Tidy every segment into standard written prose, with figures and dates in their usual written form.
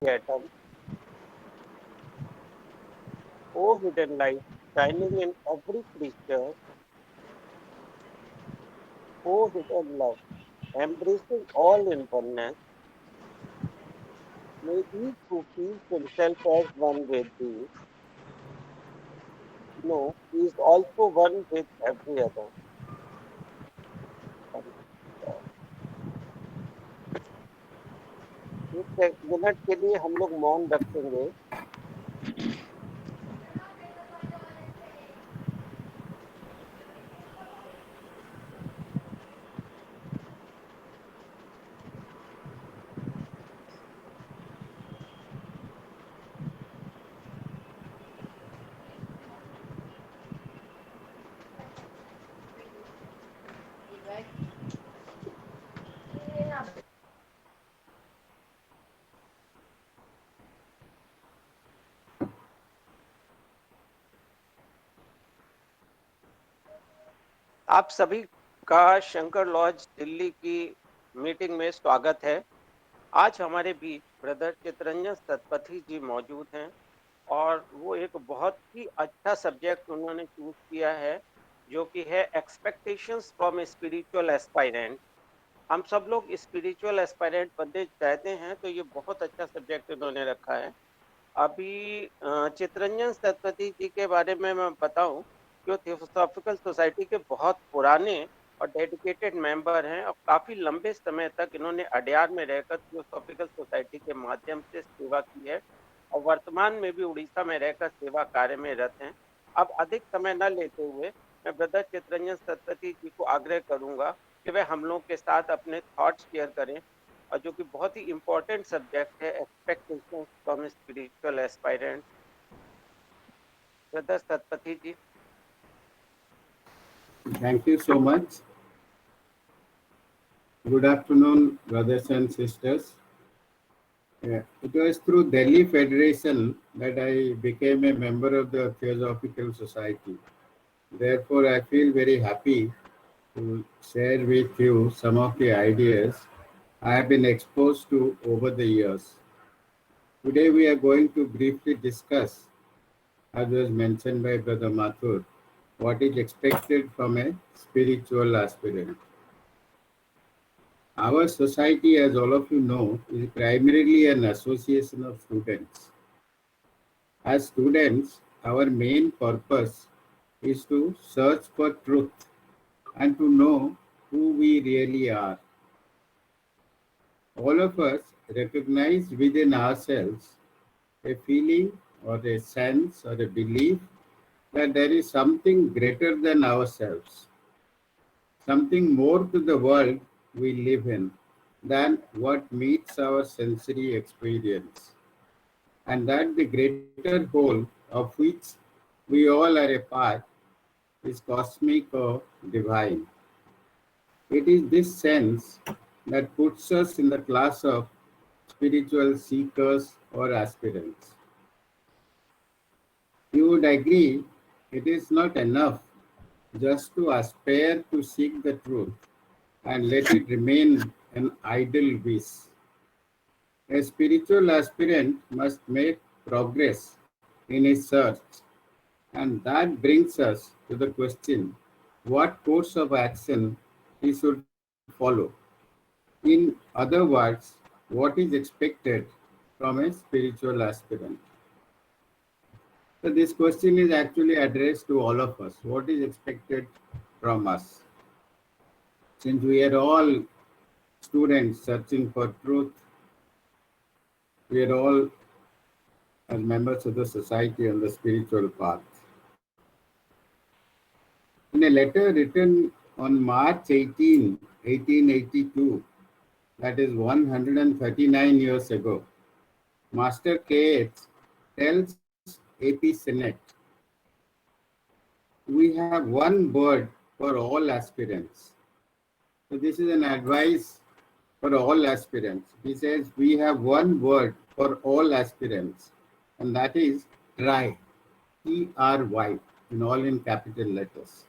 atom, O hidden light shining in every creature, O hidden love embracing all in oneness, may each who feels himself as one with thee know he is also one with every other. एक minute के लिए हम लोग मौन रखेंगे. आप सभी का शंकर लॉज दिल्ली की मीटिंग में स्वागत है. आज हमारे बीच ब्रदर चितरंजन सतपथी जी मौजूद हैं और वो एक बहुत ही अच्छा सब्जेक्ट उन्होंने चूज किया है जो कि है एक्सपेक्टेशंस फ्रॉम स्पिरिचुअल एस्पायरेंट. हम सब लोग स्पिरिचुअल एस्पायरेंट बनने चाहते हैं तो ये बहुत अच्छा सब्जेक्ट उन्होंने रखा है. अभी चितरंजन सतपथी जी के बारे में मैं बताऊं जो थियोसॉफिकल सोसाइटी के बहुत पुराने और डेडिकेटेड मेंबर हैं और काफी लंबे समय तक इन्होंने अडयार में रहकर थियोसॉफिकल सोसाइटी के माध्यम से सेवा की है और वर्तमान में भी उड़ीसा में रहकर सेवा कार्य में रत हैं. अब अधिक समय न लेते हुए मैं ब्रदर चितरंजन सतपथी जी को आग्रह करूंगा कि वे हम लोग के साथ अपने थॉट्स शेयर करें और जो कि बहुत ही इम्पोर्टेंट सब्जेक्ट है expectations from spiritual aspirant. Brother Satpathy ji. Thank you so much. Good afternoon, brothers and sisters. It was through Delhi Federation that I became a member of the Theosophical Society. Therefore, I feel very happy to share with you some of the ideas I have been exposed to over the years. Today, we are going to briefly discuss, as was mentioned by Brother Mathur, what is expected from a spiritual aspirant. Our society, as all of you know, is primarily an association of students. As students, our main purpose is to search for truth and to know who we really are. All of us recognize within ourselves a feeling or a sense or a belief that there is something greater than ourselves, something more to the world we live in than what meets our sensory experience, and that the greater whole of which we all are a part is cosmic or divine. It is this sense that puts us in the class of spiritual seekers or aspirants. You would agree it is not enough just to aspire to seek the truth and let it remain an idle wish. A spiritual aspirant must make progress in his search, and that brings us to the question what course of action he should follow. In other words, what is expected from a spiritual aspirant. So, this question is actually addressed to all of us. What is expected from us? Since we are all students searching for truth, we are all as members of the society on the spiritual path. In a letter written on March 18, 1882, that is 139 years ago, Master KH tells AP Senate, we have one word for all aspirants. So this is an advice for all aspirants. He says we have one word for all aspirants, and that is try, Try, in all in capital letters.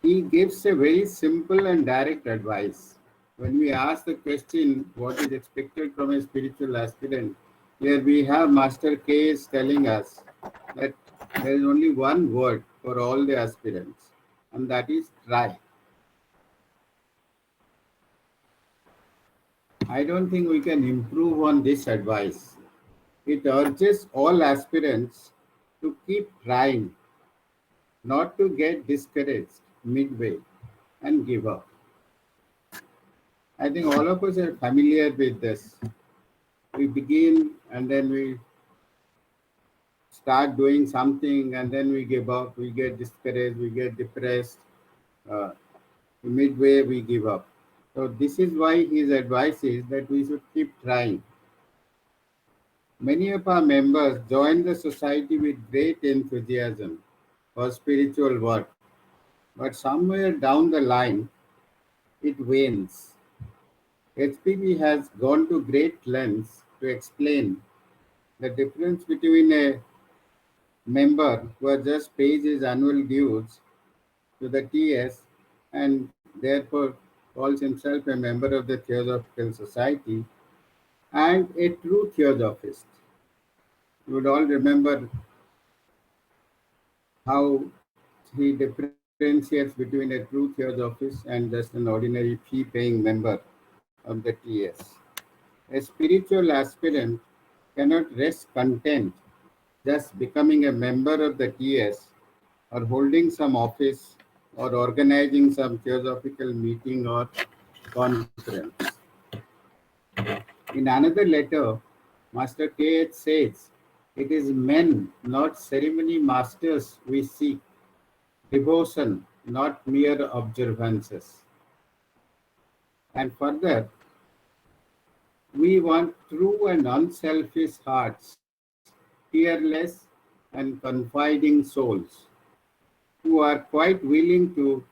He gives a very simple and direct advice. when we ask the question, what is expected from a spiritual aspirant, here we have Master K is telling us that there is only one word for all the aspirants, and that is try. I don't think we can improve on this advice. It urges all aspirants to keep trying, not to get discouraged midway and give up. I think all of us are familiar with this. We begin and then we start doing something and then we give up, we get discouraged, we get depressed. Uh, Midway, we give up. So, this is why his advice is that we should keep trying. Many of our members join the society with great enthusiasm for spiritual work, but somewhere down the line, it wanes. HPB has gone to great lengths to explain the difference between a member who has just pays his annual dues to the TS and therefore calls himself a member of the Theosophical Society and a true Theosophist. You would all remember how he differentiates between a true Theosophist and just an ordinary fee-paying member of the TS. A spiritual aspirant cannot rest content just becoming a member of the TS or holding some office or organizing some theosophical meeting or conference. In another letter, Master K.H. says, it is men, not ceremony masters, we seek, devotion, not mere observances. And further, we want true and unselfish hearts, fearless and confiding souls, who are quite willing to,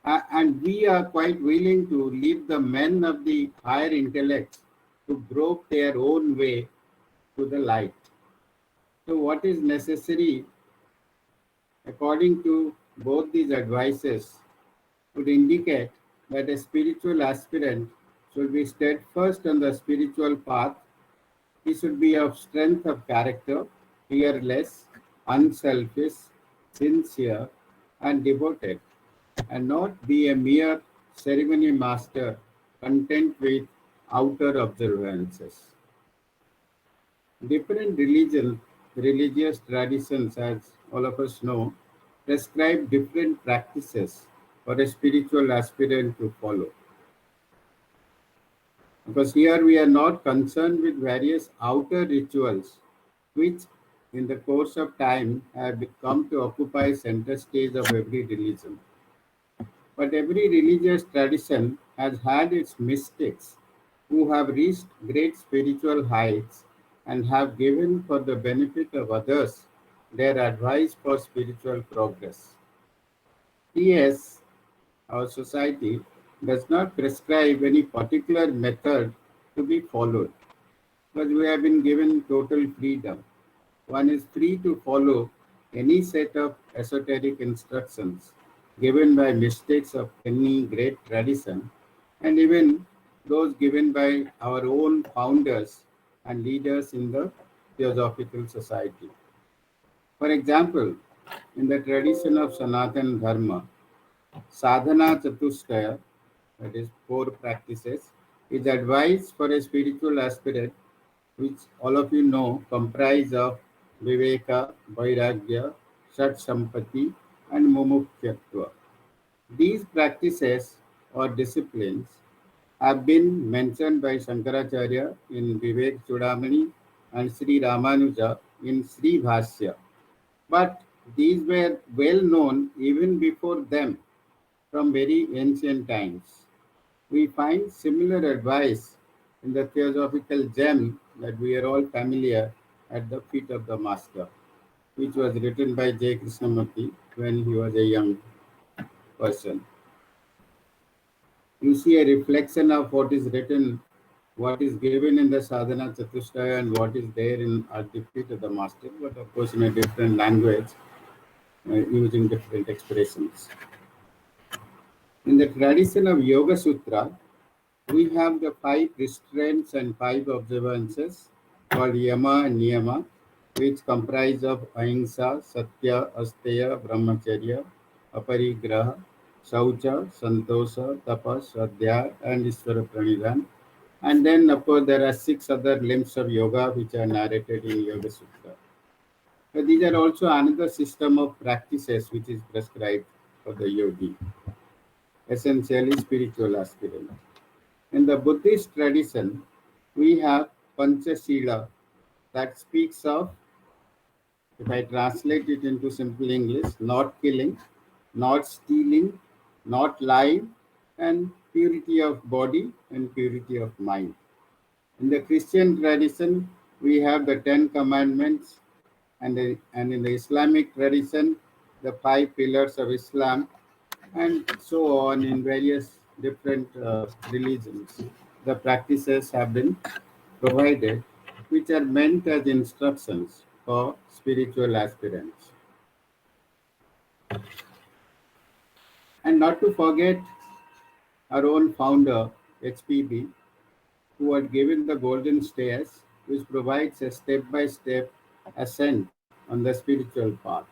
and we are quite willing to leave the men of the higher intellect to grope their own way to the light. So, what is necessary, according to both these advices, would indicate that a spiritual aspirant should be steadfast on the spiritual path. He should be of strength of character, fearless, unselfish, sincere, and devoted, and not be a mere ceremony master content with outer observances. Different religious traditions, as all of us know, prescribe different practices for a spiritual aspirant to follow. Because here we are not concerned with various outer rituals, which in the course of time have come to occupy center stage of every religion. But every religious tradition has had its mystics who have reached great spiritual heights and have given for the benefit of others their advice for spiritual progress. Yes, our society does not prescribe any particular method to be followed, but we have been given total freedom. One is free to follow any set of esoteric instructions given by mystics of any great tradition, and even those given by our own founders and leaders in the Theosophical Society. For example, in the tradition of Sanatana Dharma, Sadhana Chatushtaya, that is four practices, is advice for a spiritual aspirant, which all of you know comprise of Viveka, Vairagya, Shat Sampati, and Mumukhyatva. These practices or disciplines have been mentioned by Shankaracharya in Vivek Chudamani and Sri Ramanuja in Sri Bhashya. But these were well known even before them from very ancient times. We find similar advice in the Theosophical Gem that we are all familiar at the feet of the Master, which was written by J. Krishnamurti when he was a young person. You see a reflection of what is written, what is given in the Sadhana Chatushtaya and what is there in at the feet of the Master, but of course in a different language, using different expressions. In the tradition of Yoga Sutra, We have the five restraints and five observances called Yama and Niyama, which comprise of Ahimsa, Satya, Asteya, Brahmacharya, Aparigraha, Saucha, Santosha, Tapas, Swadhyaya, and Isvara Pranidhan. And then, of course, there are six other limbs of yoga which are narrated in Yoga Sutra. But these are also another system of practices which is prescribed for the yogi, essentially spiritual aspirant. In the Buddhist tradition, we have Panchashila that speaks of, if I translate it into simple English, not killing, not stealing, not lying, and purity of body and purity of mind. In the Christian tradition, we have the Ten Commandments, and in the Islamic tradition, the five pillars of Islam, and so on in various different religions. The practices have been provided, which are meant as instructions for spiritual aspirants. And not to forget our own founder, HPB, who had given the golden stairs, which provides a step by step ascent on the spiritual path.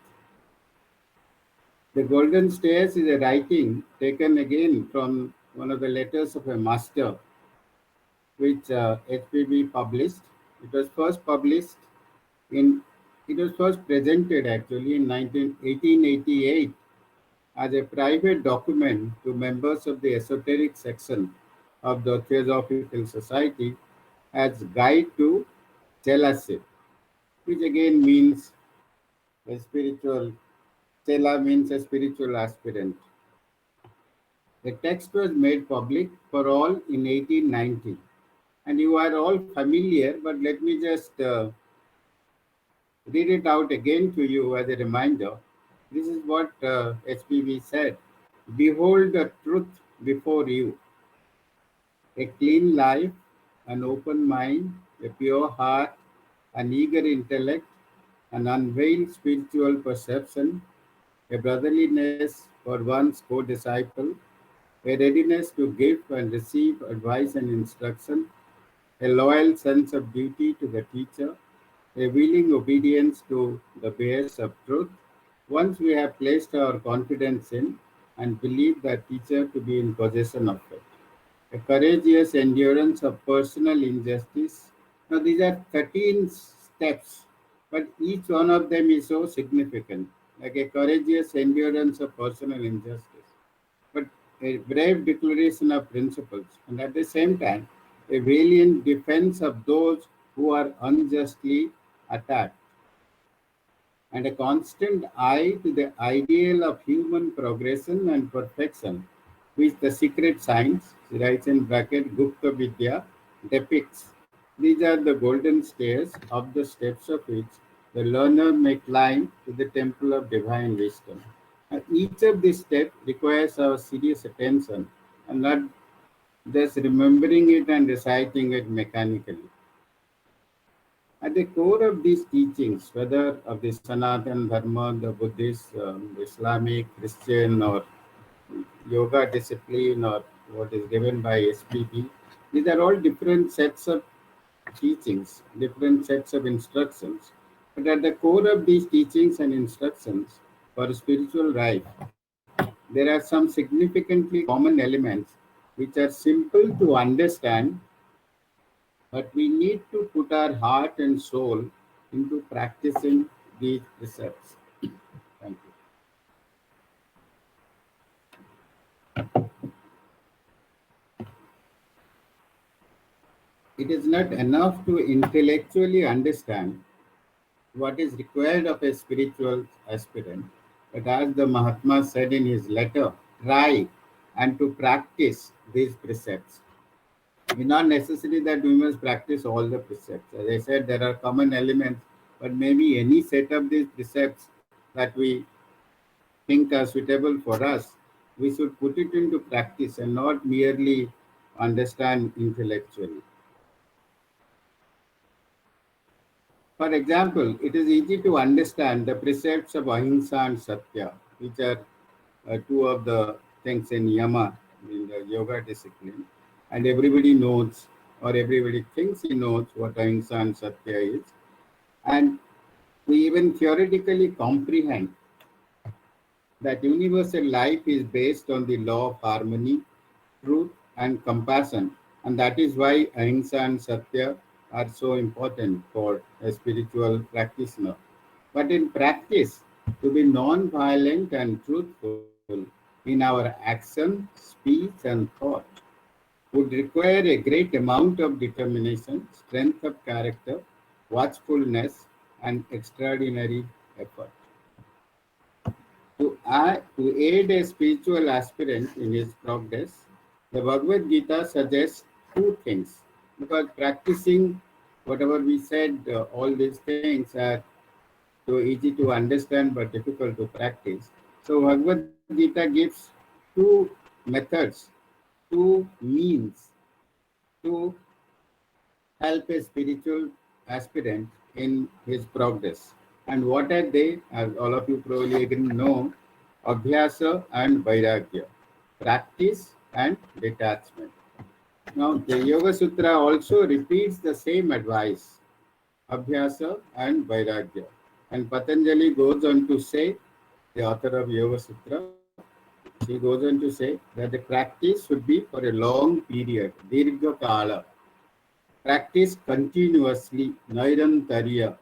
The golden stairs is a writing taken again from one of the letters of a master, which HPB published. It was first published in, it was first presented actually in 1888 as a private document to members of the esoteric section of the Theosophical Society as guide to Chelaship, which again means a spiritual, Chela means a spiritual aspirant. The text was made public for all in 1890. And you are all familiar, but let me just read it out again to you as a reminder. This is what HPV said. Behold the truth before you, a clean life, an open mind, a pure heart, an eager intellect, an unveiled spiritual perception, a brotherliness for one's co-disciple, a readiness to give and receive advice and instruction, a loyal sense of duty to the teacher, a willing obedience to the bears of truth. Once we have placed our confidence in and believe that teacher to be in possession of it, a courageous endurance of personal injustice. Now, these are 13 steps, but each one of them is so significant, like a courageous endurance of personal injustice, but a brave declaration of principles, and at the same time, a valiant defense of those who are unjustly attacked, and a constant eye to the ideal of human progression and perfection, which the secret science, she writes in bracket, Gupta Vidya, depicts. These are the golden stairs up the steps of which the learner may climb to the temple of divine wisdom. Each of these steps requires our serious attention and not just remembering it and reciting it mechanically. At the core of these teachings, whether of the Sanatan Dharma, the Buddhist, Islamic, Christian, or yoga discipline, or what is given by SPB, these are all different sets of teachings, different sets of instructions. But at the core of these teachings and instructions for spiritual life, there are some significantly common elements which are simple to understand, but we need to put our heart and soul into practicing these precepts. Thank you. It is not enough to intellectually understand what is required of a spiritual aspirant, but as the Mahatma said in his letter, try and to practice these precepts. It's not necessary that we must practice all the precepts. As I said, there are common elements, but maybe any set of these precepts that we think are suitable for us, we should put it into practice and not merely understand intellectually. For example, it is easy to understand the precepts of Ahimsa and Satya, which are two of the things in Yama, in the yoga discipline. and everybody knows or everybody thinks he knows what Ahimsa and Satya is. And we even theoretically comprehend that universal life is based on the law of harmony, truth, and compassion. And that is why Ahimsa and Satya are so important for a spiritual practitioner. But in practice, to be non-violent and truthful in our action, speech, and thought would require a great amount of determination, strength of character, watchfulness, and extraordinary effort. To aid a spiritual aspirant in his progress, the Bhagavad Gita suggests two things. Because practicing whatever we said, all these things are so easy to understand but difficult to practice. So Bhagavad Gita gives two methods, two means to help a spiritual aspirant in his progress. And what are they? As all of you probably know, Abhyasa and Vairagya, practice and detachment. Now, the Yoga Sutra also repeats the same advice, Abhyasa and Vairagya. And Patanjali goes on to say, the author of Yoga Sutra, he goes on to say that the practice should be for a long period, Dirgha Kala. Practice continuously, Nairantarya,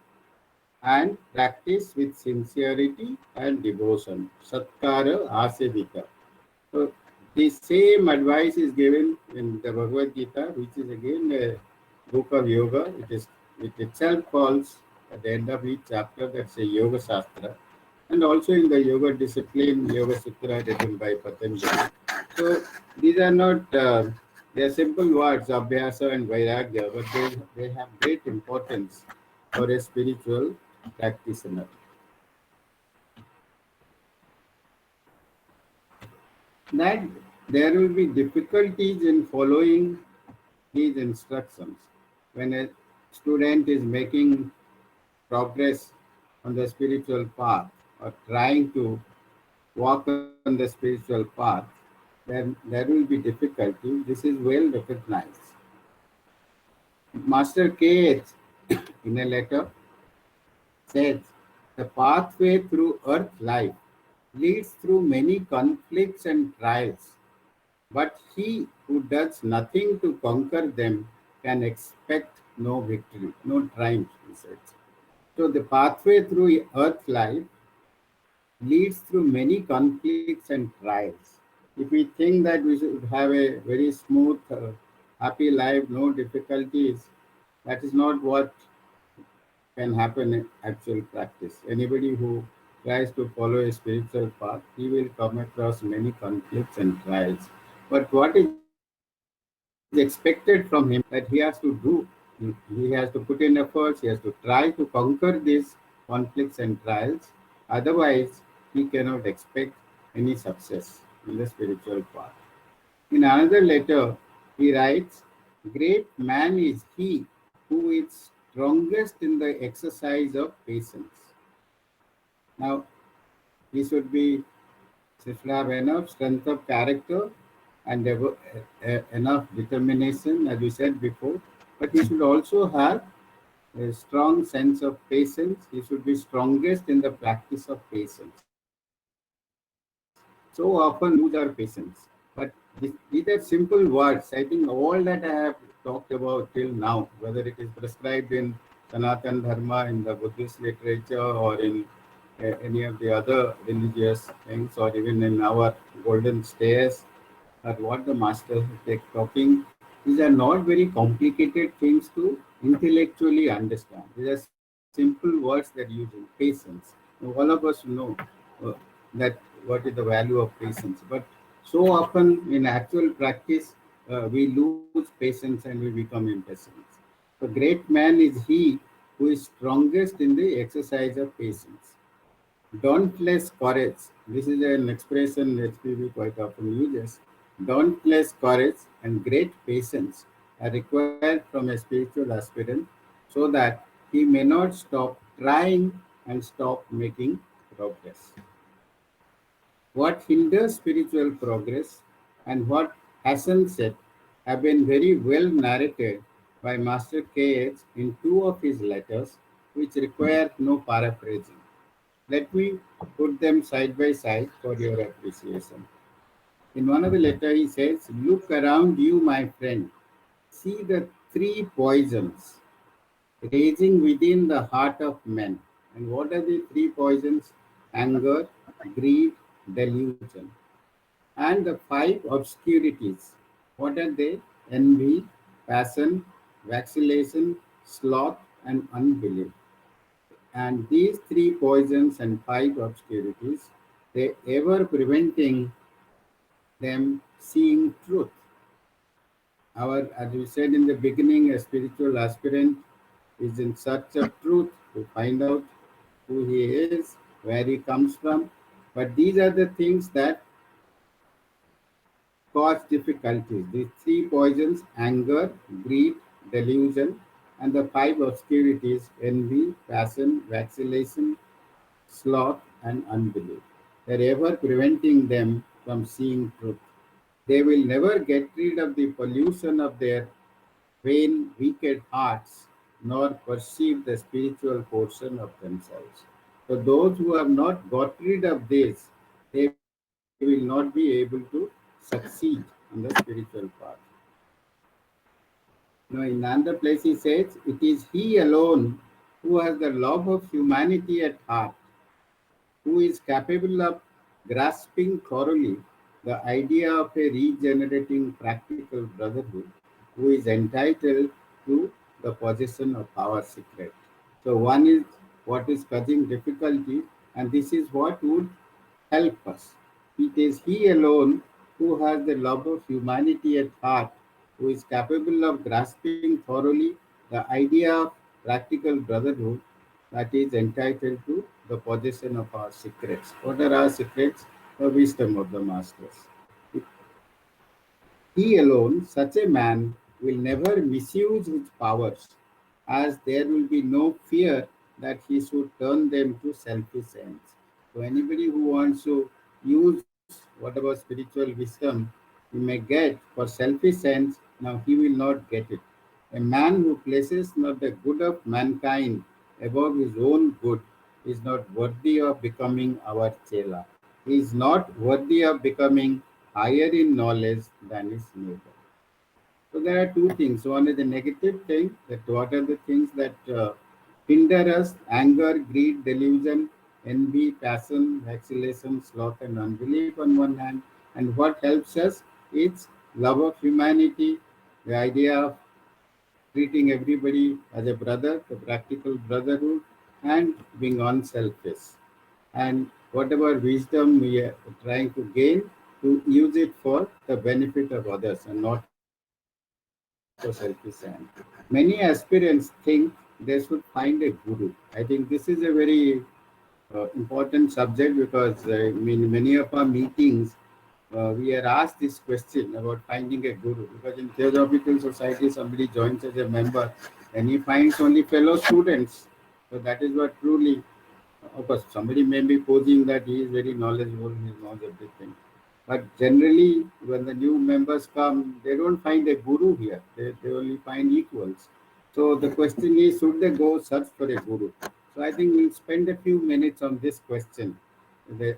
and practice with sincerity and devotion, Satkara Asedika. So, the same advice is given in the Bhagavad Gita, which is again a book of yoga. It itself calls at the end of each chapter that's a Yoga Shastra, and also in the yoga discipline, Yoga Sutra written by Patanjali. So these are not they are simple words, Abhyasa and Vairagya, but they have great importance for a spiritual practitioner. That there will be difficulties in following these instructions when a student is making progress on the spiritual path or trying to walk on the spiritual path, then there will be difficulty. This is well recognized. Master K.H. in a letter says, the pathway through earth life leads through many conflicts and trials, but he who does nothing to conquer them can expect no victory, no triumph, he says. So the pathway through earth life leads through many conflicts and trials. If we think that we should have a very smooth, happy life, no difficulties, that is not what can happen in actual practice. Anybody who tries to follow a spiritual path, he will come across many conflicts and trials. But what is expected from him that he has to do, he has to put in efforts, he has to try to conquer these conflicts and trials. Otherwise, he cannot expect any success in the spiritual path. In another letter, he writes, great man is he who is strongest in the exercise of patience. Now, he should have enough strength of character and enough determination, as we said before, but he should also have a strong sense of patience. He should be strongest in the practice of patience. So often we lose our patience. But these are simple words. I think all that I have talked about till now, whether it is prescribed in Sanatan Dharma, in the Buddhist literature, or in any of the other religious things, or even in our golden stairs, or what the master is talking, these are not very complicated things to intellectually understand. These are simple words that use in patience. All of us know uh, that what is the value of patience, but so often in actual practice, we lose patience and we become impatient. A great man is he who is strongest in the exercise of patience. Dauntless courage. This is an expression HPV quite often uses. Dauntless courage and great patience are required from a spiritual aspirant so that he may not stop trying and stop making progress. What hinders spiritual progress and what hastens it have been very well narrated by Master K.H. in two of his letters, which require no paraphrasing. Let me put them side by side for your appreciation. In one of the letters, he says, "Look around you, my friend. See the three poisons raging within the heart of men." And what are the three poisons? Anger, greed, delusion. And the five obscurities. What are they? Envy, passion, vacillation, sloth, and unbelief. And these three poisons and five obscurities, they ever preventing them seeing truth. As we said in the beginning, a spiritual aspirant is in search of truth to find out who he is, where he comes from. But these are the things that cause difficulties. These three poisons: anger, greed, delusion, and the five obscurities: envy, passion, vacillation, sloth, and unbelief. They're ever preventing them from seeing truth. They will never get rid of the pollution of their vain, wicked hearts, nor perceive the spiritual portion of themselves. So, those who have not got rid of this, they will not be able to succeed on the spiritual path. Now, in another place, he says, "It is He alone who has the love of humanity at heart, who is capable of grasping thoroughly the idea of a regenerating practical brotherhood, who is entitled to the possession of our secret." So, one is what is causing difficulty, and this is what would help us. It is He alone who has the love of humanity at heart, who is capable of grasping thoroughly the idea of practical brotherhood that is entitled to the possession of our secrets. What are our secrets? The wisdom of the masters. He alone, such a man, will never misuse his powers, as there will be no fear that he should turn them to selfish ends. So, anybody who wants to use whatever spiritual wisdom he may get for selfish ends, now he will not get it. A man who places not the good of mankind above his own good is not worthy of becoming our chela. He is not worthy of becoming higher in knowledge than his neighbor. So there are two things. One is the negative thing, that what are the things that hinder us: anger, greed, delusion, envy, passion, vacillation, sloth, and unbelief on one hand. And what helps us? It's love of humanity, the idea of treating everybody as a brother, the practical brotherhood, and being unselfish. And whatever wisdom we are trying to gain, to use it for the benefit of others and not for selfish end. Many aspirants think they should find a guru. I think this is a very important subject, because in many of our meetings we are asked this question about finding a guru, because in Theosophical Society somebody joins as a member and he finds only fellow students. So that is what truly, of course, somebody may be posing that he is very knowledgeable, he knows everything. But generally, when the new members come, they don't find a guru here. They only find equals. So the question is, should they go search for a guru? So I think we'll spend a few minutes on this question,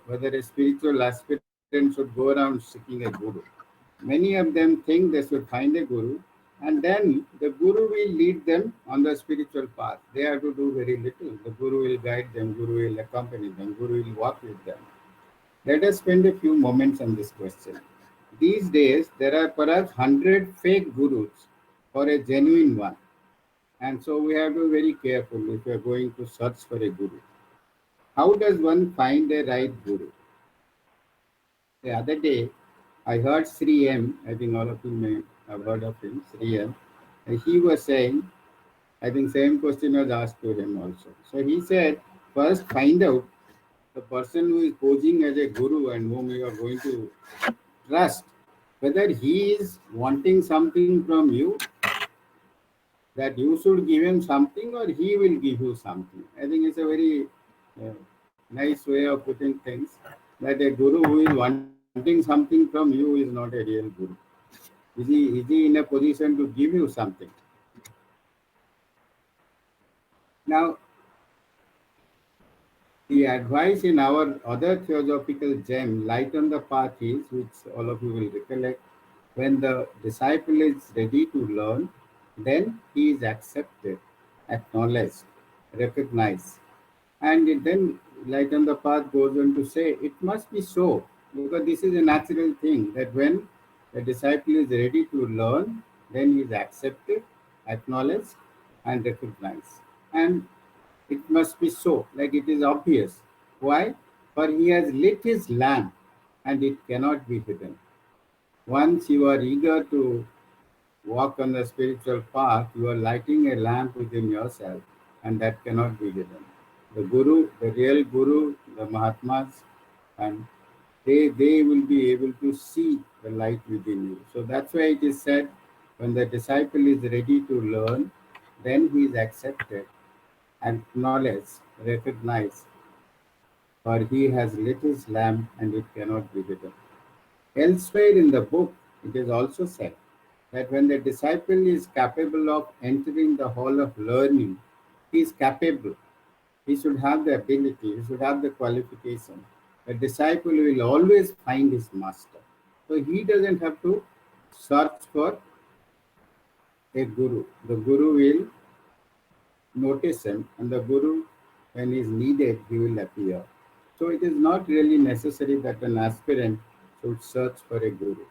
whether a spiritual aspirant should go around seeking a guru. Many of them think they should find a guru, and then the guru will lead them on the spiritual path. They have to do very little. The guru will guide them, guru will accompany them, guru will walk with them. Let us spend a few moments on this question. These days, there are perhaps 100 fake gurus for a genuine one. And so we have to be very careful if we are going to search for a guru. How does one find a right guru? The other day, I heard Sri M. I think all of you may have heard of him, Sri M. And he was saying, I think same question was asked to him also. So he said, first find out the person who is posing as a guru and whom you are going to trust, whether he is wanting something from you, that you should give him something, or he will give you something. I think it's a very uh, nice way of putting things, that a guru who is wanting something from you is not a real guru. Is he in a position to give you something? Now, the advice in our other theosophical gem, Light on the Path, is, which all of you will recollect, when the disciple is ready to learn, then he is accepted, acknowledged, recognized. And then Light on the Path goes on to say, it must be so, because this is a natural thing that when the disciple is ready to learn, then he is accepted, acknowledged, and recognized. And it must be so, like it is obvious. Why? For he has lit his lamp and it cannot be hidden. Once you are eager to walk on the spiritual path, you are lighting a lamp within yourself, and that cannot be hidden. The Guru, the real Guru, the Mahatmas, and they will be able to see the light within you. So that's why it is said, when the disciple is ready to learn, then he is accepted, acknowledged, recognized, for he has lit his lamp and it cannot be hidden. Elsewhere in the book, it is also said that when the disciple is capable of entering the hall of learning, he is capable. He should have the ability, he should have the qualification. The disciple will always find his master. So he doesn't have to search for a guru. The guru will notice him, and the guru, when he is needed, he will appear. So it is not really necessary that an aspirant should search for a guru.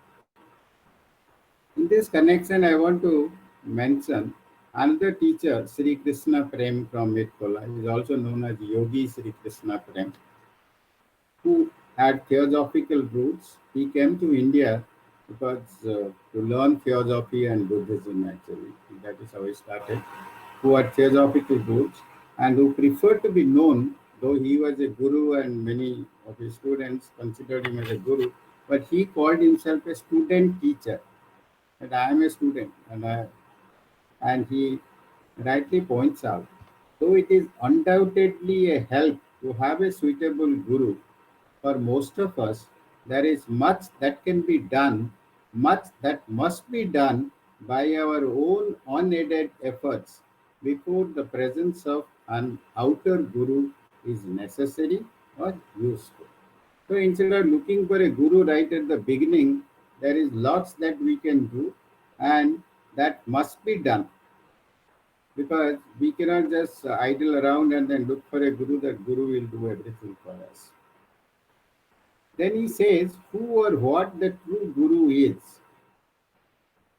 In this connection, I want to mention another teacher, Sri Krishna Prem from Mitkola. He is also known as Yogi Sri Krishna Prem, who had theosophical roots. He came to India because to learn theosophy and Buddhism actually. That is how he started. Who had theosophical roots and who preferred to be known, though he was a guru and many of his students considered him as a guru, but he called himself a student teacher. And I am a student, and he rightly points out, though it is undoubtedly a help to have a suitable guru, for most of us, there is much that can be done, much that must be done by our own unaided efforts before the presence of an outer guru is necessary or useful. So instead of looking for a guru right at the beginning, there is lots that we can do and that must be done, because we cannot just idle around and then look for a guru. That guru will do everything for us. Then he says, who or what the true guru is.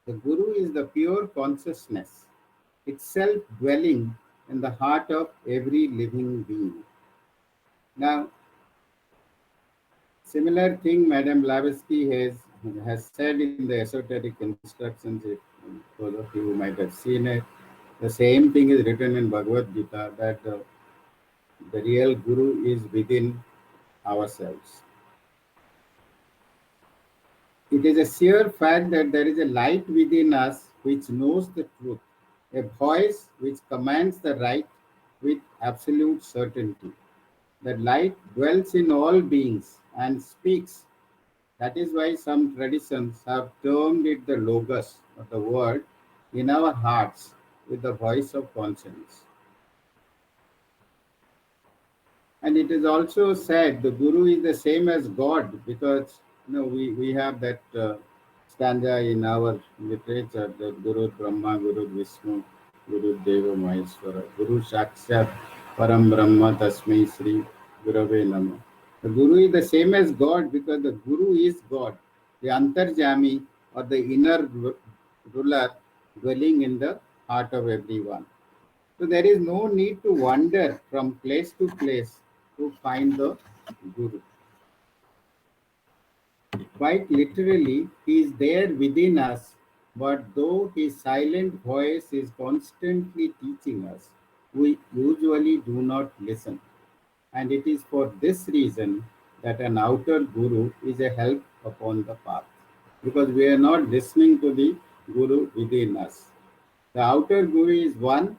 The guru is the pure consciousness, itself dwelling in the heart of every living being. Now, similar thing Madame Blavatsky has said in the esoteric instructions, if those of you who might have seen it. The same thing is written in Bhagavad Gita, that the real guru is within ourselves. It is a sheer fact that there is a light within us which knows the truth, a voice which commands the right with absolute certainty. The light dwells in all beings and speaks. That is why some traditions have termed it the Logos, or the word, in our hearts with the voice of conscience. And it is also said the Guru is the same as God, because we have that stanza in our literature that Guru Brahma, Guru Vishnu, Guru Deva Maheshwara, Guru Sakshat Param Brahma Tasmai Sri Gurave Nama. The Guru is the same as God because the Guru is God, the Antarjami or the inner ruler dwelling in the heart of everyone. So there is no need to wander from place to place to find the Guru. Quite literally, he is there within us, but though his silent voice is constantly teaching us, we usually do not listen. And it is for this reason that an outer Guru is a help upon the path, because we are not listening to the Guru within us. The outer Guru is one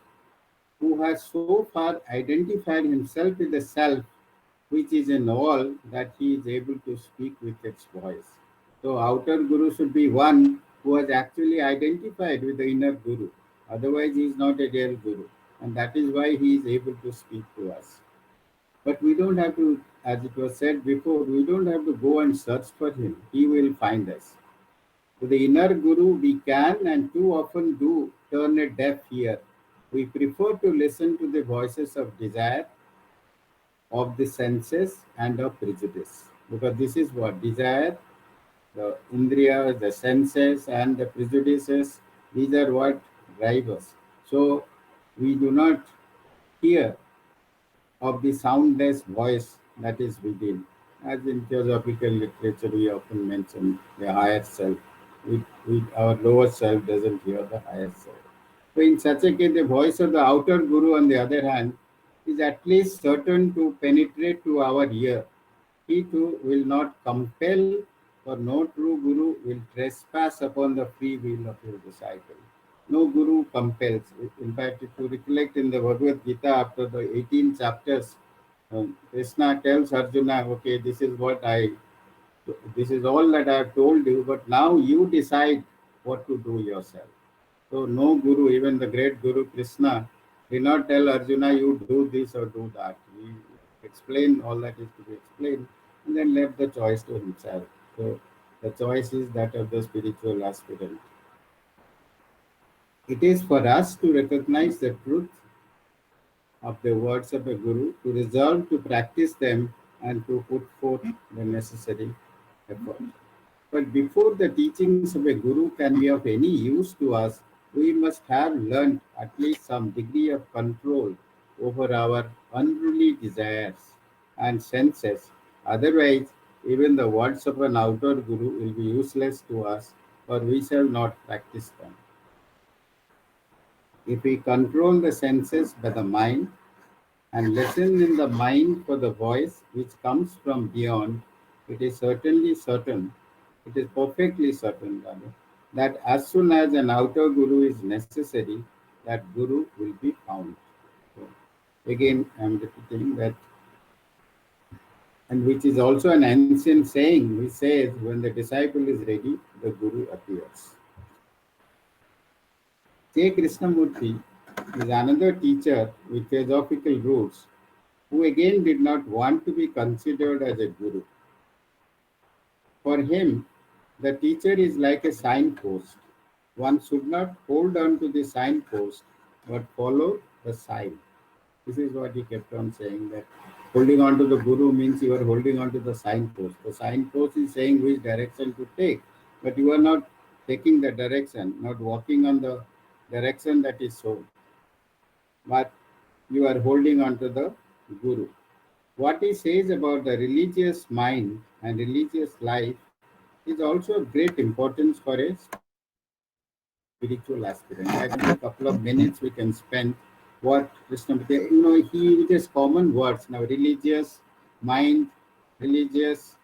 who has so far identified himself with the self which is in all that he is able to speak with its voice. So outer Guru should be one who has actually identified with the inner guru. Otherwise, he is not a real guru. And that is why he is able to speak to us. But we don't have to, as it was said before, we don't have to go and search for him. He will find us. To the inner guru, we can and too often do turn a deaf ear. We prefer to listen to the voices of desire, of the senses, and of prejudice. Because this is what desire, the indriya, the senses, and the prejudices, these are what drive us. So we do not hear of the soundless voice that is within. As in theosophical literature, we often mention the higher self. Our lower self doesn't hear the higher self. So, in such a case, the voice of the outer guru, on the other hand, is at least certain to penetrate to our ear. He too will not compel, for no true guru will trespass upon the free will of his disciple. No guru compels. In fact, if you recollect in the Bhagavad Gita, after the 18 chapters, Krishna tells Arjuna, okay, this is all that I have told you, but now you decide what to do yourself. So no guru, even the great Guru Krishna, did not tell Arjuna, you do this or do that. He explained all that is to be explained and then left the choice to himself. So the choice is that of the spiritual aspirant. It is for us to recognize the truth of the words of a guru, to resolve to practice them, and to put forth the necessary effort. But before the teachings of a guru can be of any use to us, we must have learned at least some degree of control over our unruly desires and senses. Otherwise, even the words of an outer guru will be useless to us, or we shall not practice them. If we control the senses by the mind and listen in the mind for the voice which comes from beyond, it is certainly certain, it is perfectly certain rather, that as soon as an outer guru is necessary, that guru will be found. So, again, I am repeating that, and which is also an ancient saying which says, when the disciple is ready, the guru appears. K. Krishnamurti is another teacher with philosophical roots who again did not want to be considered as a guru. For him, the teacher is like a signpost. One should not hold on to the signpost but follow the sign. This is what he kept on saying, that holding on to the guru means you are holding on to the signpost. The signpost is saying which direction to take, but you are not taking the direction, not walking on the direction that is shown, but you are holding on to the guru. What he says about the religious mind and religious life is also of great importance for a spiritual aspirant. I think in a couple of minutes we can spend what Krishnamurti, he uses common words now, religious, mind, religious,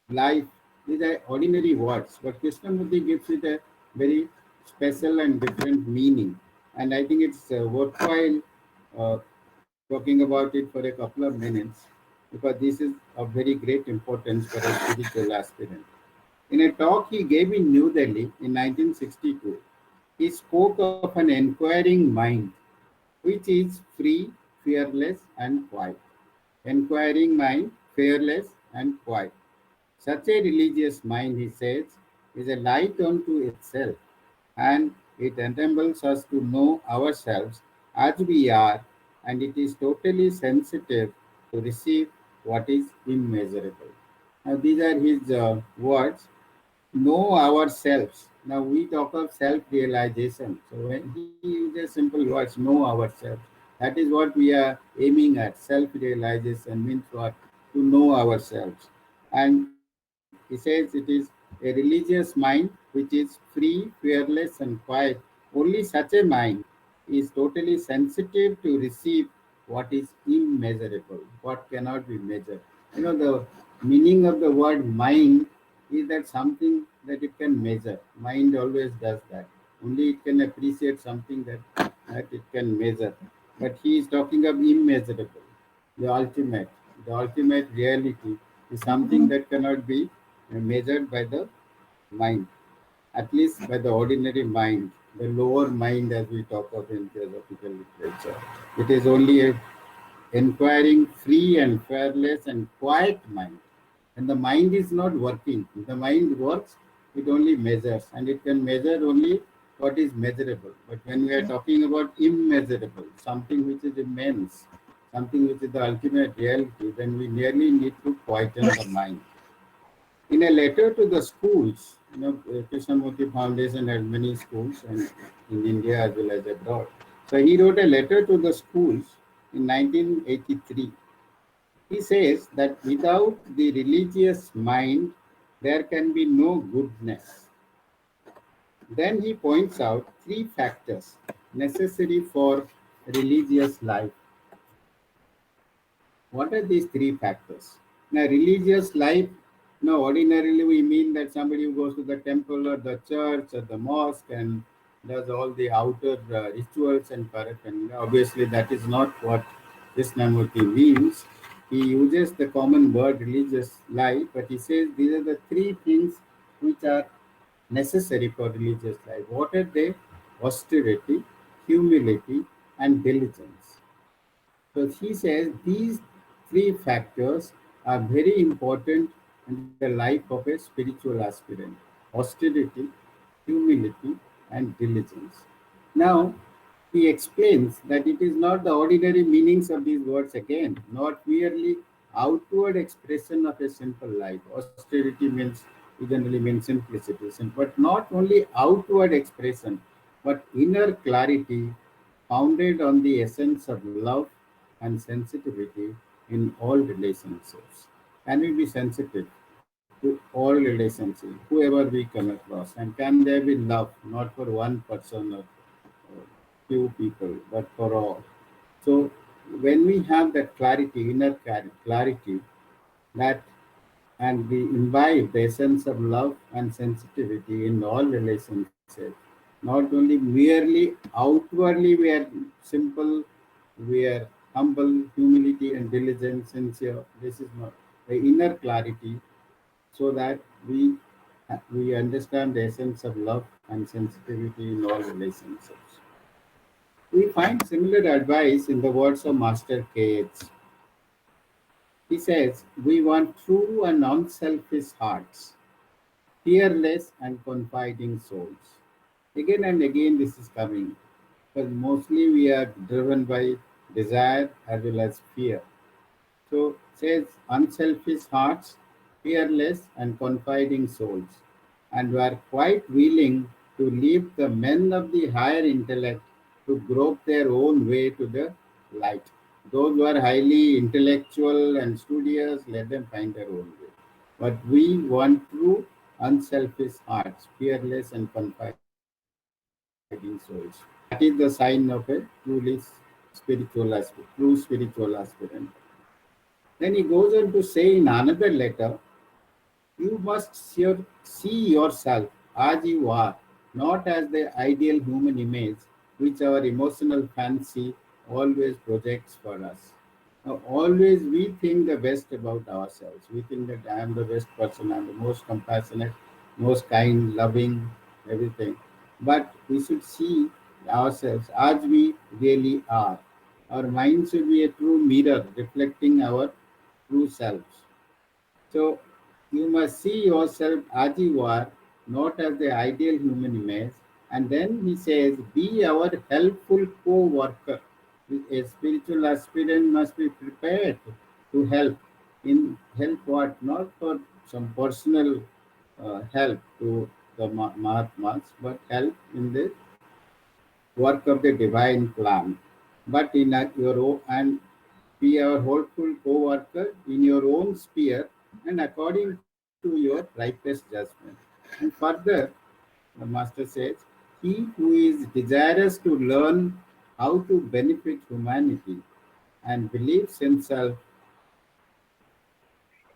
life. These are ordinary words, but Krishnamurti gives it a very special and different meaning. And I think it's worthwhile uh, talking about it for a couple of minutes, because this is of very great importance for a spiritual aspirant. In a talk he gave in New Delhi in 1962, he spoke of an inquiring mind, which is free, fearless, and quiet. Inquiring mind, fearless, and quiet. Such a religious mind, he says, is a light unto itself, and it enables us to know ourselves as we are, and it is totally sensitive to receive what is immeasurable. Now, these are his words. Know ourselves. Now, we talk of self realization. So, when he uses simple words, know ourselves, that is what we are aiming at. Self realization means what? To know ourselves. And he says it is a religious mind which is free, fearless, and quiet. Only such a mind is totally sensitive to receive what is immeasurable, what cannot be measured. The meaning of the word mind is that something that it can measure. Mind always does that. Only it can appreciate something that it can measure. But he is talking of immeasurable, the ultimate. The ultimate reality is something that cannot be measured by the mind. at least by the ordinary mind, the lower mind as we talk of in theosophical literature. It is only a inquiring, free and fearless and quiet mind. And the mind is not working. If the mind works, it only measures, and it can measure only what is measurable. But when we are talking about immeasurable, something which is immense, something which is the ultimate reality, then we really need to quieten the mind. In a letter to the schools, Krishnamurti Foundation has many schools and in India as well as abroad. So he wrote a letter to the schools in 1983. He says that without the religious mind, there can be no goodness. Then he points out three factors necessary for religious life. What are these three factors? Now, religious life, no, ordinarily we mean that somebody who goes to the temple or the church or the mosque and does all the outer rituals and paraphernalia. Obviously, that is not what Krishnamurti means. He uses the common word religious life, but he says these are the three things which are necessary for religious life. What are they? Austerity, humility, and diligence. So he says these three factors are very important in the life of a spiritual aspirant: austerity, humility, and diligence. Now, he explains that it is not the ordinary meanings of these words again, not merely outward expression of a simple life. Austerity means, we generally mean simplicity, but not only outward expression, but inner clarity founded on the essence of love and sensitivity in all relationships. Can we be sensitive to all relationships, whoever we come across? And can there be love, not for one person or few people, but for all? So when we have that clarity, inner clarity, that and we imbibe the essence of love and sensitivity in all relationships. Not only merely outwardly we are simple, we are humble, humility and diligence, sincere. This is not the inner clarity, so that we understand the essence of love and sensitivity in all relationships. We find similar advice in the words of Master K.H. He says, "We want true and unselfish hearts, fearless and confiding souls." Again and again, this is coming, because mostly we are driven by desire as well as fear. So, says unselfish hearts, fearless and confiding souls, and were quite willing to leave the men of the higher intellect to grope their own way to the light. Those who are highly intellectual and studious, let them find their own way. But we want true, unselfish hearts, fearless and confiding souls. That is the sign of a truly true spiritual aspirant. Then he goes on to say in another letter, you must see yourself as you are, not as the ideal human image which our emotional fancy always projects for us. Now, always we think the best about ourselves. We think that I am the best person, I am the most compassionate, most kind, loving, everything. But we should see ourselves as we really are. Our mind should be a true mirror reflecting our true selves. So you must see yourself as you are, not as the ideal human image. And then he says, be our helpful co-worker. A spiritual aspirant must be prepared to help. In help what? Not for some personal help to the Mahatmas, but help in the work of the divine plan. But in your own, and be a hopeful co-worker in your own sphere and according to your ripest judgment. And further, the master says, he who is desirous to learn how to benefit humanity and believes himself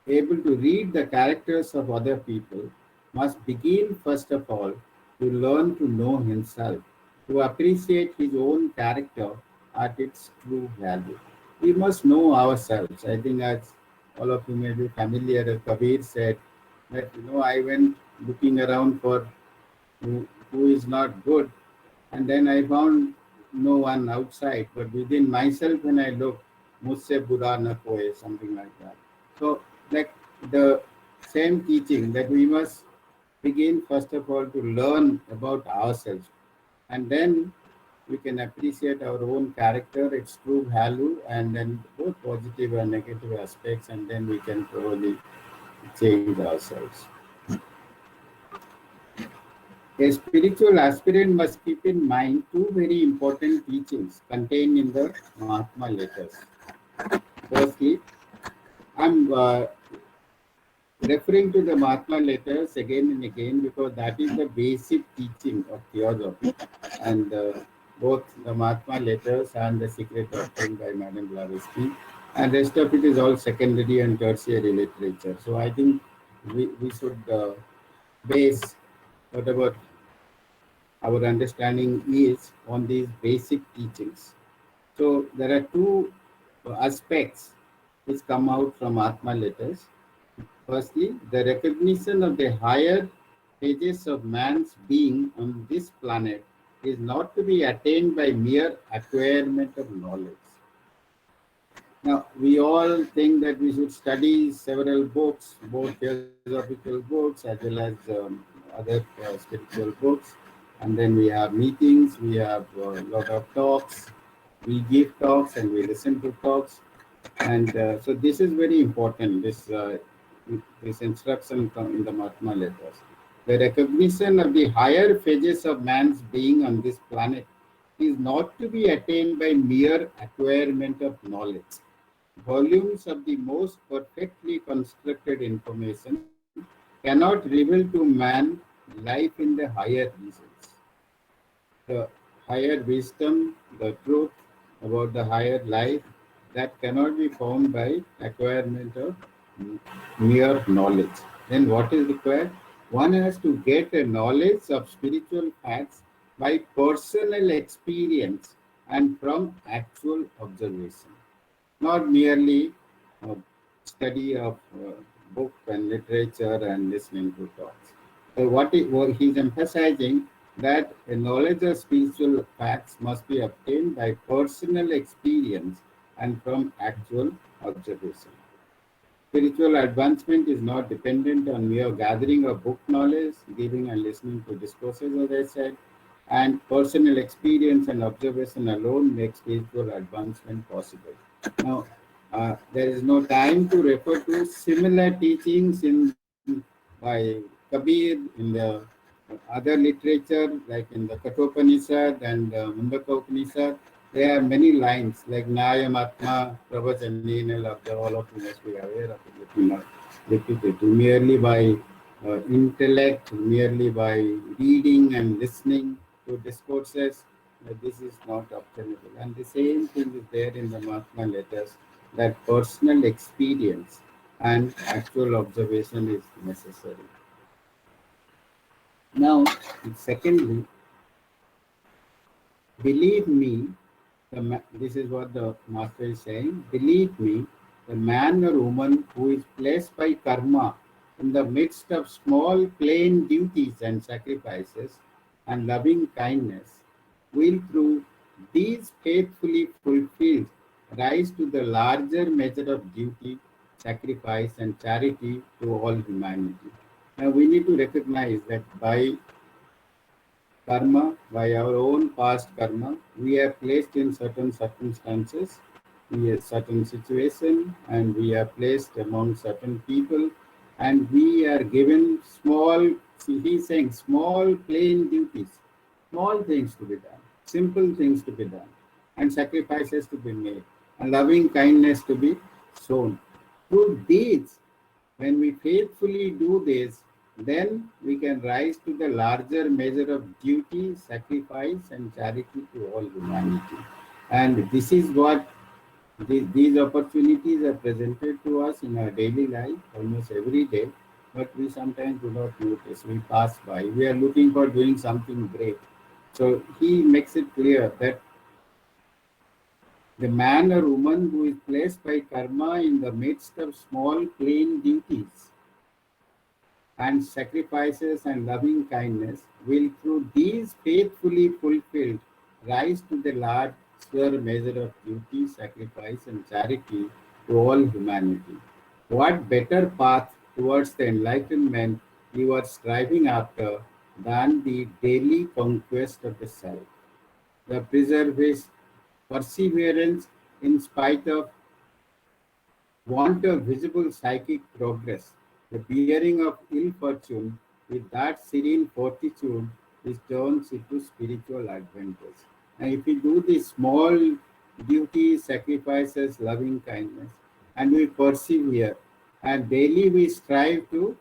able to read the characters of other people must begin first of all to learn to know himself, to appreciate his own character at its true value. We must know ourselves. I think, as all of you may be familiar, Kabir said that I went looking around for who is not good. And then I found no one outside, but within myself, when I look, मुझसे बुरा न कोई, something like that. So, like the same teaching that we must begin first of all to learn about ourselves, and then we can appreciate our own character, its true value, and then both positive and negative aspects, and then we can probably change ourselves. A spiritual aspirant must keep in mind two very important teachings contained in the Mahatma letters. Firstly, I'm referring to the Mahatma letters again and again because that is the basic teaching of theosophy, and both the Mahatma letters and the Secret Doctrine by Madame Blavatsky, and rest of it is all secondary and tertiary literature. So I think we should base whatever our understanding is on these basic teachings. So there are two aspects which come out from Atma letters. Firstly, the recognition of the higher stages of man's being on this planet is not to be attained by mere acquirement of knowledge. Now, we all think that we should study several books, both philosophical books as well as other spiritual books. And then we have meetings, we have a lot of talks, we give talks and we listen to talks. And so this is very important, this instruction in the Mahatma letters. The recognition of the higher phases of man's being on this planet is not to be attained by mere acquirement of knowledge. Volumes of the most perfectly constructed information cannot reveal to man life in the higher regions. The higher wisdom, the truth about the higher life, that cannot be found by acquirement of mere knowledge. Then what is required? One has to get a knowledge of spiritual facts by personal experience and from actual observation, not merely uh, study of book and literature and listening to talks. So what he's emphasizing that a knowledge of spiritual facts must be obtained by personal experience and from actual observation. Spiritual advancement is not dependent on mere gathering of book knowledge, giving and listening to discourses, as I said, and personal experience and observation alone makes spiritual advancement possible. Now, there is no time to refer to similar teachings by Kabir in the other literature, like in the Kathopanishad and Mundaka Upanishad. There are many lines like Nayam Atma, Pravachanina, all of you must be aware of it. Let me not repeat it. Merely by intellect, merely by reading and listening to discourses, this is not obtainable. And the same thing is there in the Mahatma letters, that personal experience and actual observation is necessary. Now, secondly, believe me, this is what the master is saying, believe me, the man or woman who is placed by karma in the midst of small plain duties and sacrifices and loving kindness will through these faithfully fulfilled rise to the larger measure of duty, sacrifice and charity to all humanity. Now we need to recognize that by karma, by our own past karma, we are placed in certain circumstances, in a certain situation, and we are placed among certain people, and we are given small, see, he's saying small, plain duties, small things to be done, simple things to be done, and sacrifices to be made, and loving kindness to be shown. Through these, when we faithfully do this, then we can rise to the larger measure of duty, sacrifice, and charity to all humanity. And this is what these opportunities are presented to us in our daily life almost every day, but we sometimes do not notice. We pass by. We are looking for doing something great. So he makes it clear that the man or woman who is placed by karma in the midst of small plain duties and sacrifices and loving kindness will, through these faithfully fulfilled, rise to the larger measure of duty, sacrifice, and charity to all humanity. What better path towards the enlightenment you are striving after than the daily conquest of the self? The preserves perseverance in spite of want of visible psychic progress, the bearing of ill fortune with that serene fortitude which turns into spiritual advantage. And if we do these small duties, sacrifices, loving kindness, and we persevere, and daily we strive to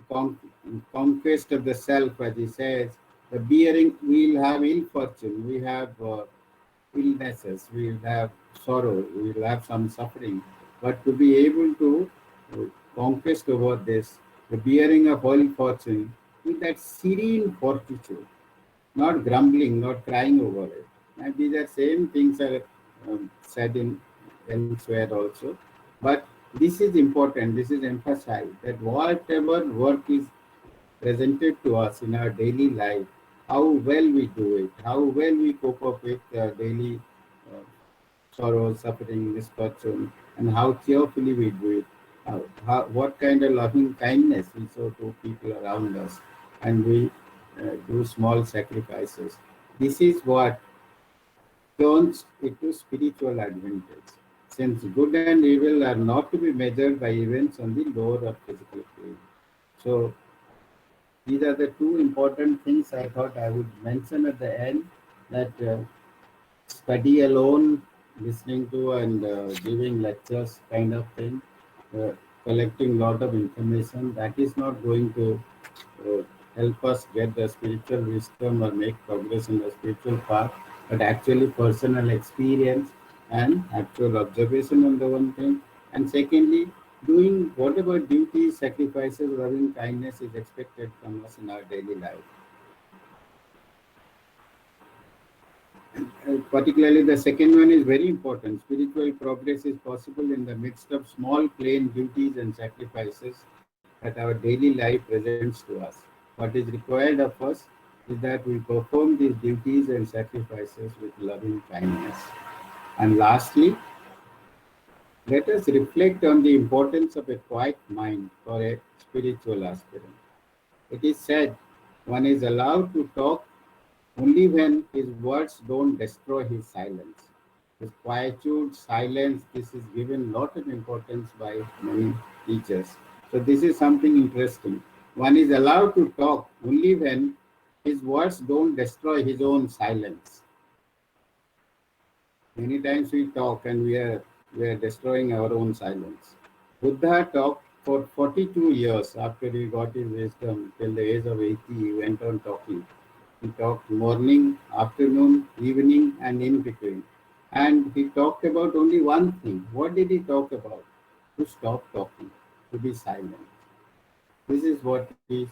con- conquest of the self, as he says, the bearing, we'll have ill fortune, we have illnesses, we will have sorrow, we will have some suffering. But to be able to conquest over this, the bearing of all fortune, with that serene fortitude, not grumbling, not crying over it. And these are same things are said in elsewhere also. But this is important, this is emphasized that whatever work is presented to us in our daily life, how well we do it, how well we cope up with daily uh, sorrow, suffering, misfortune, and how cheerfully we do it. What kind of loving kindness we show to people around us, and we do small sacrifices. This is what turns into spiritual advantage. Since good and evil are not to be measured by events on the lower or physical plane. So these are the two important things I thought I would mention at the end, that study alone, listening to and giving lectures kind of thing, uh, collecting lot of information, that is not going to uh, help us get the spiritual wisdom or make progress in the spiritual path, but actually personal experience and actual observation on the one thing. And secondly, doing whatever duties, sacrifices, loving kindness is expected from us in our daily life. Particularly, the second one is very important. Spiritual progress is possible in the midst of small, plain duties and sacrifices that our daily life presents to us. What is required of us is that we perform these duties and sacrifices with loving kindness. And lastly, let us reflect on the importance of a quiet mind for a spiritual aspirant. It is said one is allowed to talk only when his words don't destroy his silence. His quietude, silence, this is given lot of importance by many teachers. So this is something interesting. One is allowed to talk only when his words don't destroy his own silence. Many times we talk and we are destroying our own silence. Buddha talked for 42 years after he got his wisdom. Till the age of 80, he went on talking. He talked morning, afternoon, evening, and in between. And he talked about only one thing. What did he talk about? To stop talking, to be silent. This is what his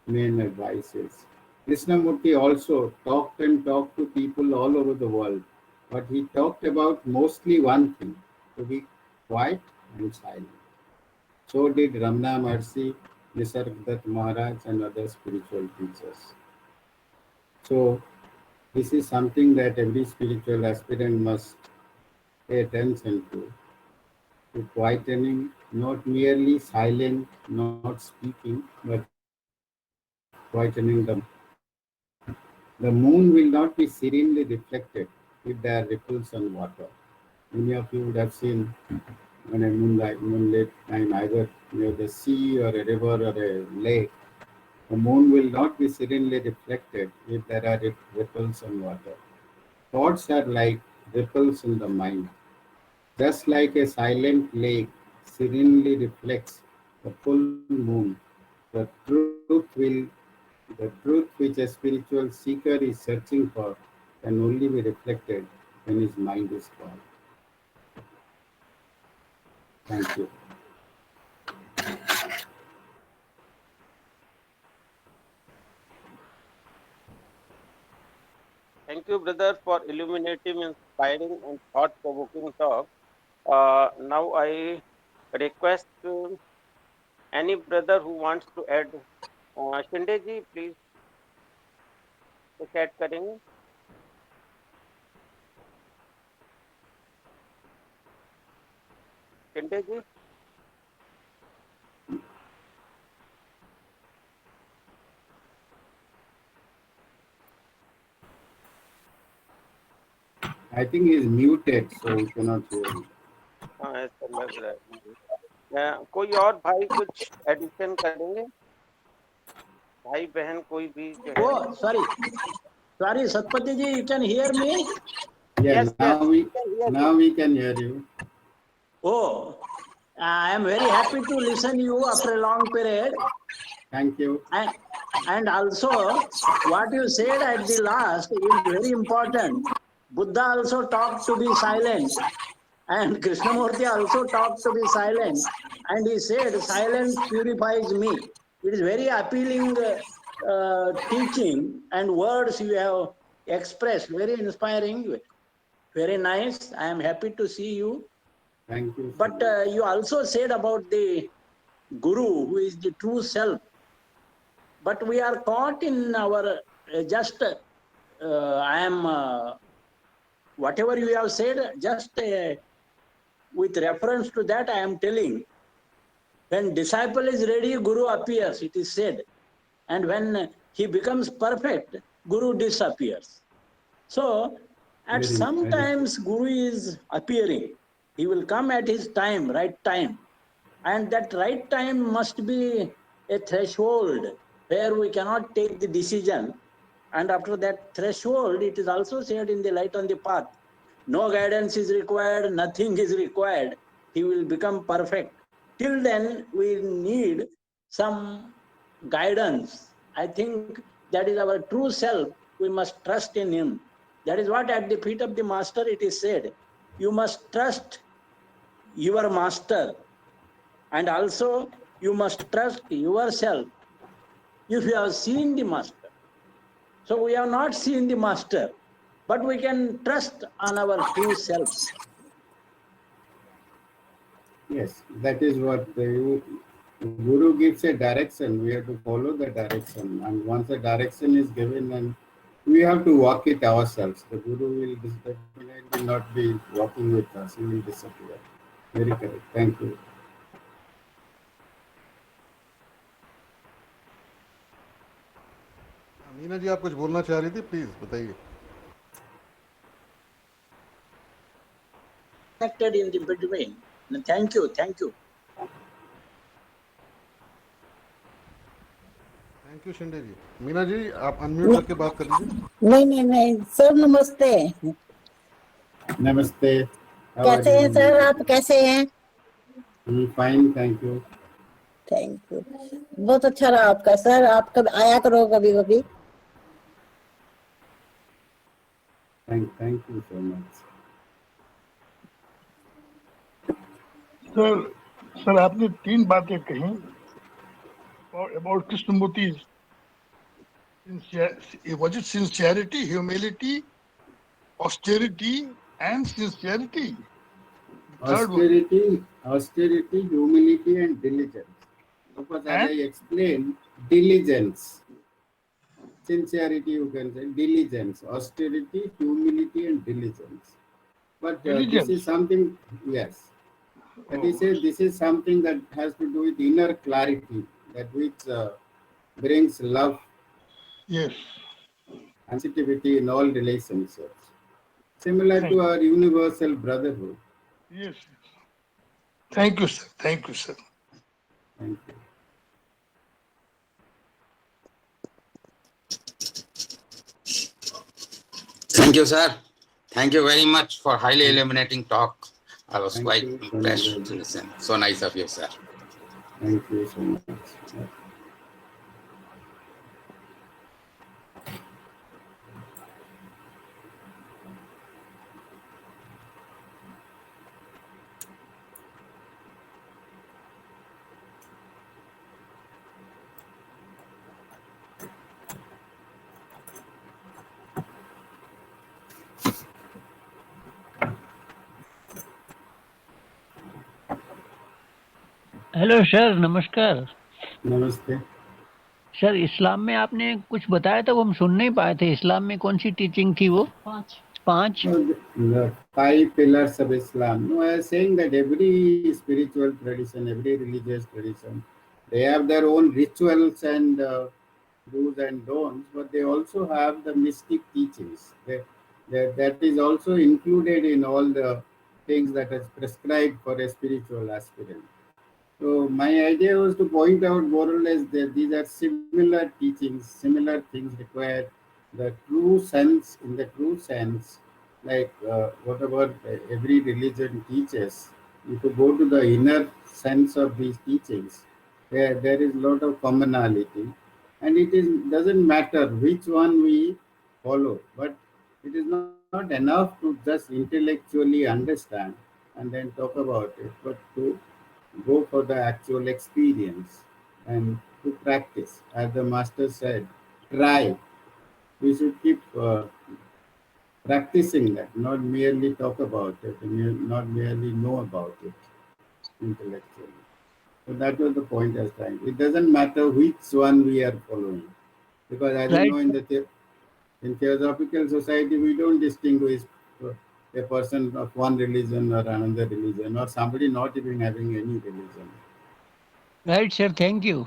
main advice is. Krishnamurti also talked and talked to people all over the world, but he talked about mostly one thing, to be quiet and silent. So did Ramana Maharshi, Nisargadatta Maharaj, and other spiritual teachers. So this is something that every spiritual aspirant must pay attention to quietening, not merely silent, not speaking, but quietening the mind. The moon will not be serenely reflected if there are ripples on water. Many of you would have seen on a moonlit time, either near the sea or a river or a lake, the moon will not be serenely reflected if there are ripples on water. Thoughts are like ripples in the mind. Just like a silent lake serenely reflects the full moon, the truth which a spiritual seeker is searching for can only be reflected when his mind is quiet. Thank you. Thank you, brother, for illuminating, inspiring, and thought-provoking talk. Now I request Any brother who wants to add? Shinde ji please कुछ add करेंगे? शिंदे जी? I think he is muted, so we cannot hear him. हाँ ऐसा लग रहा है मुझे। कोई और भाई कुछ एडिशन करेंगे? भाई बहन कोई भी जो है? Oh, sorry, Satpati ji, you can hear me? Yeah, Yes, yes, now we can hear you. Oh, I am very happy to listen you after a long period. Thank you. And also, what you said at the last is very important. Buddha also talked to be silent, and Krishnamurti also talked to be silent. And he said, silence purifies me. It is very appealing teaching and words you have expressed, very inspiring, very nice. I am happy to see you. Thank you. But you also said about the Guru, who is the true self. But we are caught in our whatever you have said, just with reference to that, I am telling. When disciple is ready, Guru appears, it is said. And when he becomes perfect, Guru disappears. So, at some times, Guru is appearing. He will come at his time, right time. And that right time must be a threshold where we cannot take the decision. And after that threshold, it is also said in the Light on the Path, no guidance is required, nothing is required. He will become perfect. Till then, we need some guidance. I think that is our true self. We must trust in him. That is what at the feet of the master it is said. You must trust your master, and also you must trust yourself if you have seen the master. So we have not seen the master, but we can trust on our true self. Yes, that is what the Guru gives a direction. We have to follow the direction. And once the direction is given, and we have to walk it ourselves. The Guru will definitely not be walking with us. He will disappear. Very correct. Thank you. Meena ji आप कुछ बोलना चाह रही थी, please बताइए। Connected in the between. Thank you. Thank you Shinde ji. Meena ji आप unmute करके बात कर लीजिए। नहीं सर, नमस्ते। नमस्ते। कैसे हैं सर, आप कैसे हैं? Fine, thank you. Thank you, बहुत अच्छा रहा आपका सर। आप कभी आया करो कभी कभी। Thank you so much. Sir आपने 3 बातें कही about Krishnamurti's was it sincerity, humility, austerity, and sincerity? Austerity, humility, and diligence. Because as I explained, diligence, sincerity, you can say diligence, austerity, humility, and diligence. But this is something, yes. That is, this is something that has to do with inner clarity, that which brings love, yes, and sensitivity in all relationships, similar to our universal brotherhood. Yes. Thank you, sir. Thank you, sir. Thank you. Thank you, sir. Thank you very much for highly illuminating talk. I was quite impressed to listen. So nice of you, sir. Thank you so much. Hello sir, नमस्कार। Namaste. Sir, इस्लाम में आपने कुछ बताया था, वो हम सुन नहीं पाए थे। इस्लाम में कौन सी टीचिंग थी वो? पांच। So the five pillars of Islam. No, I am saying that every spiritual tradition, every religious tradition, they have their own rituals and do's and don'ts, but they also have the mystic teachings. That is also included in all the things that is prescribed for a spiritual aspirant. So my idea was to point out more or less that these are similar teachings, similar things required. The true sense, in the true sense, like whatever every religion teaches, if you go to the inner sense of these teachings, there is a lot of commonality, and it is doesn't matter which one we follow, but it is not enough to just intellectually understand and then talk about it, but to go for the actual experience and to practice. As the master said, try. We should keep practicing that, not merely talk about it, not merely know about it intellectually. So that was the point I was trying. It doesn't matter which one we are following, because as you right. know, in Theosophical Society, we don't distinguish a person of one religion or another religion, or somebody not even having any religion. Right sir, thank you.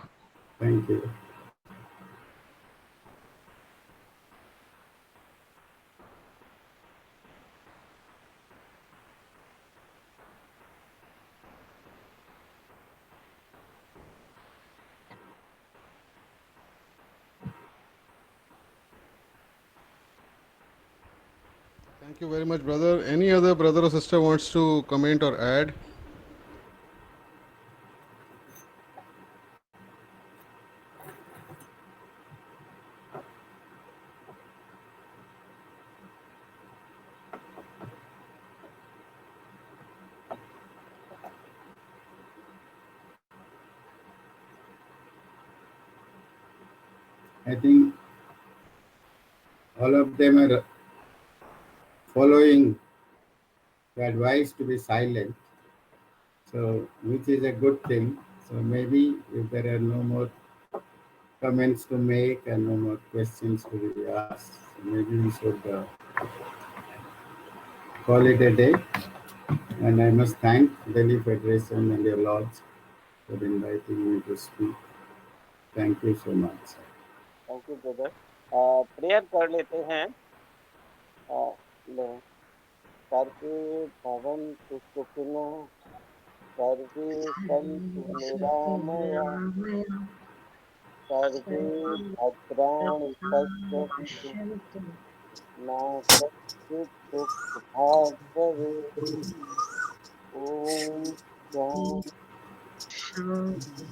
Thank you. Thank you very much, brother. Any other brother or sister wants to comment or add? I think all of them are following the advice to be silent, so which is a good thing. So maybe if there are no more comments to make and no more questions to be asked, maybe we should call it a day. And I must thank Delhi Federation and your lords for inviting me to speak. Thank you so much. Thank you brother. Prayer कर लेते हैं। ले, सर्वे भवन्तु सुखिनो, सर्वे सन्तु निरामया, सर्वे भद्राणि पश्यन्तु, मा कश्चित् दुःखभाग् भवेत्। ॐ शान्ति।